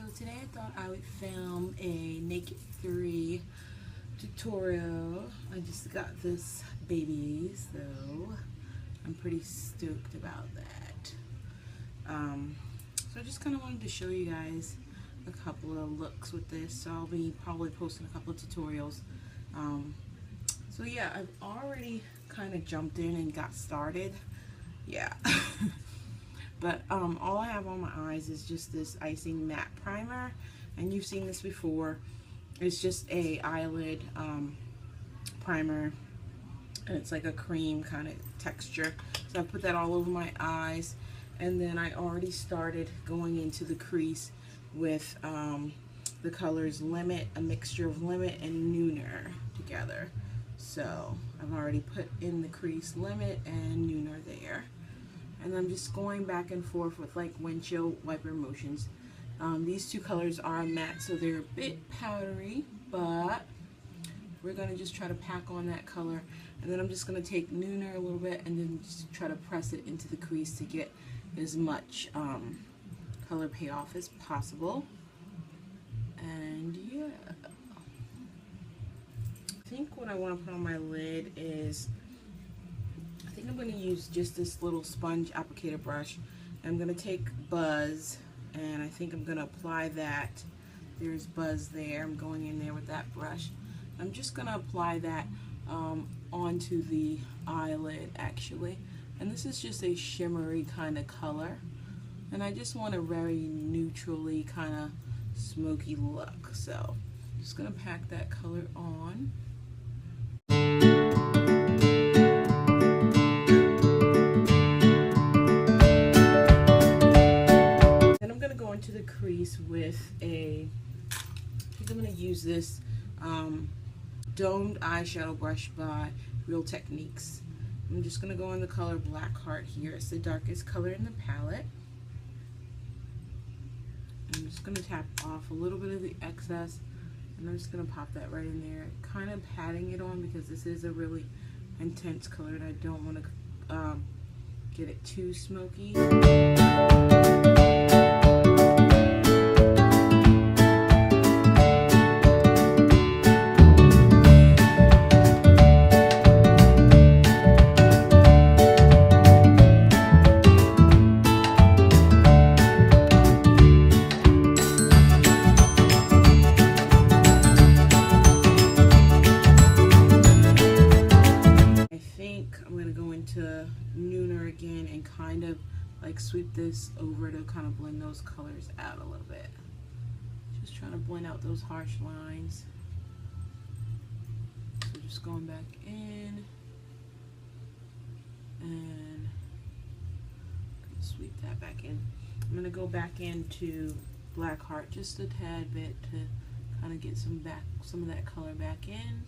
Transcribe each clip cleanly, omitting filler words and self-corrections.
So today I thought I would film a Naked 3 tutorial. I just got this baby, so I'm pretty stoked about that. So I just kind of wanted to show you guys a couple of looks with this. So I'll be probably posting a couple of tutorials. So yeah, I've already kind of jumped in and got started. Yeah. But all I have on my eyes is just this icing matte primer, and you've seen this before. It's just a eyelid primer, and it's like a cream kind of texture. So I put that all over my eyes, and then I already started going into the crease with the colors Limit, a mixture of Limit and Nooner together. So I've already put in the crease Limit and Nooner there. And I'm just going back and forth with like windshield wiper motions. These two colors are matte, so they're a bit powdery, but we're going to just try to pack on that color. And then I'm just going to take Nooner a little bit and then just try to press it into the crease to get as much color payoff as possible. And yeah, I think what I want to put on my lid is, I think I'm going to use just this little sponge applicator brush. I'm going to take Buzz, and I think I'm going to apply that. There's Buzz there. I'm going in there with that brush. I'm just going to apply that onto the eyelid actually. And this is just a shimmery kind of color. And I just want a very neutrally kind of smoky look. So I'm just going to pack that color on. To the crease with I think I'm going to use this domed eyeshadow brush by Real Techniques. I'm just going to go in the color Black Heart here. It's the darkest color in the palette. I'm just going to tap off a little bit of the excess, and I'm just going to pop that right in there, kind of patting it on because this is a really intense color and I don't want to get it too smoky. To Nooner again and kind of like sweep this over to kind of blend those colors out a little bit. Just trying to blend out those harsh lines. So just going back in and sweep that back in. I'm going to go back into Black Heart just a tad bit to kind of get some of that color back in.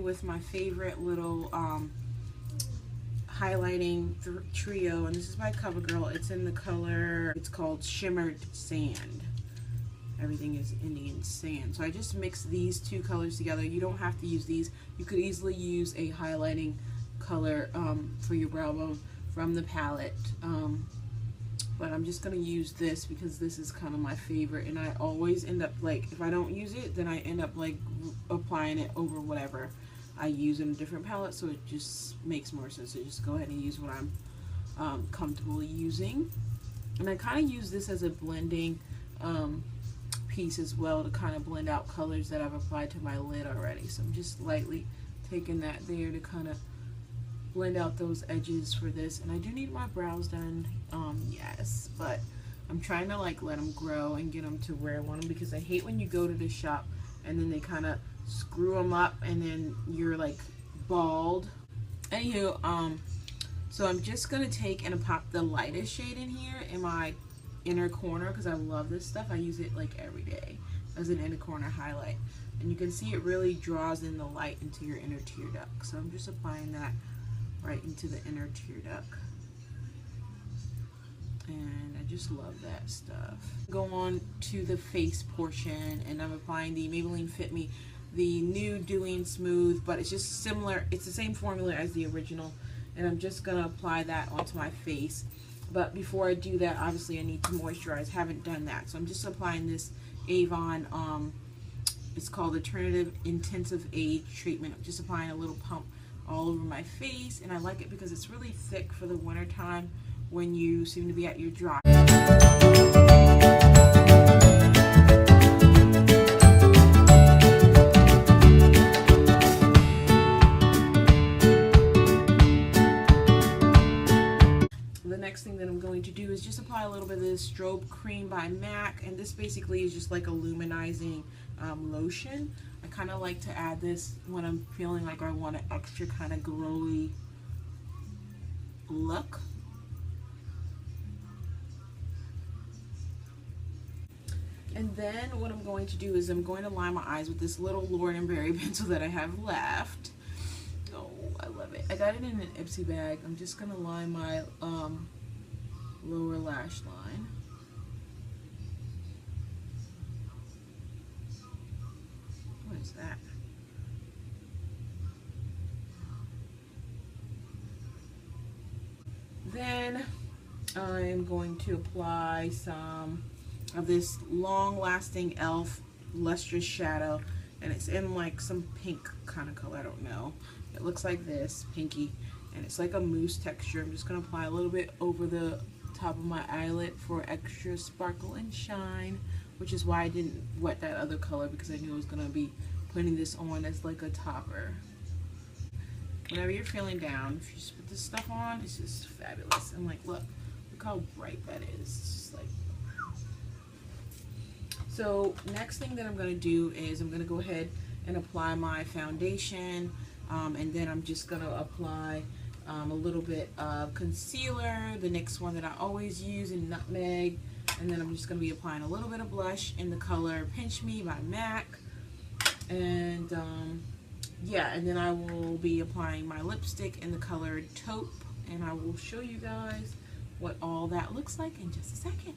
With my favorite little highlighting trio, and this is by CoverGirl. It's in the color, it's called Shimmered Sand. Everything is Indian sand. So I just mixed these two colors together. You don't have to use these. You could easily use a highlighting color for your brow bone from the palette. But I'm just going to use this because this is kind of my favorite, and I always end up like, if I don't use it, then I end up like applying it over whatever I use in a different palette, so it just makes more sense to just go ahead and use what I'm comfortable using. And I kind of use this as a blending piece as well to kind of blend out colors that I've applied to my lid already. So I'm just lightly taking that there to kind of blend out those edges for this. And I do need my brows done, yes, but I'm trying to like let them grow and get them to where I want them, because I hate when you go to the shop and then they kind of screw them up and then you're like bald. Anywho, so I'm just gonna take and pop the lightest shade in here in my inner corner because I love this stuff. I use it like every day as an inner corner highlight, and you can see it really draws in the light into your inner tear duct. So I'm just applying that right into the inner tear duct, and I just love that stuff. Go on to the face portion, and I'm applying the Maybelline Fit Me the new Dewy and Smooth, but it's just similar. It's the same formula as the original, and I'm just gonna apply that onto my face. But before I do that, obviously I need to moisturize. Haven't done that, so I'm just applying this Avon. It's called Alternative Intensive Age Treatment. I'm just applying a little pump all over my face, and I like it because it's really thick for the winter time when you seem to be at your dry. The next thing that I'm going to do is just apply a little bit of this Strobe Cream by MAC, and this basically is just like a luminizing lotion. I kind of like to add this when I'm feeling like I want an extra kind of glowy look. And then what I'm going to do is I'm going to line my eyes with this little Lauren & Berry pencil that I have left. Oh, I love it. I got it in an Ipsy bag. I'm just going to line my lower lash line. What is that? Then I'm going to apply some of this long-lasting e.l.f. lustrous shadow, and it's in like some pink kind of color. I don't know. It looks like this, pinky, and it's like a mousse texture. I'm just going to apply a little bit over the top of my eyelid for extra sparkle and shine, which is why I didn't wet that other color, because I knew I was going to be putting this on as like a topper. Whenever you're feeling down, if you just put this stuff on, it's just fabulous. And like, look how bright that is. It's just like. So next thing that I'm going to do is I'm going to go ahead and apply my foundation, and then I'm just going to apply a little bit of concealer, the NYX one that I always use in Nutmeg, and then I'm just going to be applying a little bit of blush in the color Pinch Me by MAC, and yeah, and then I will be applying my lipstick in the color Taupe, and I will show you guys what all that looks like in just a second.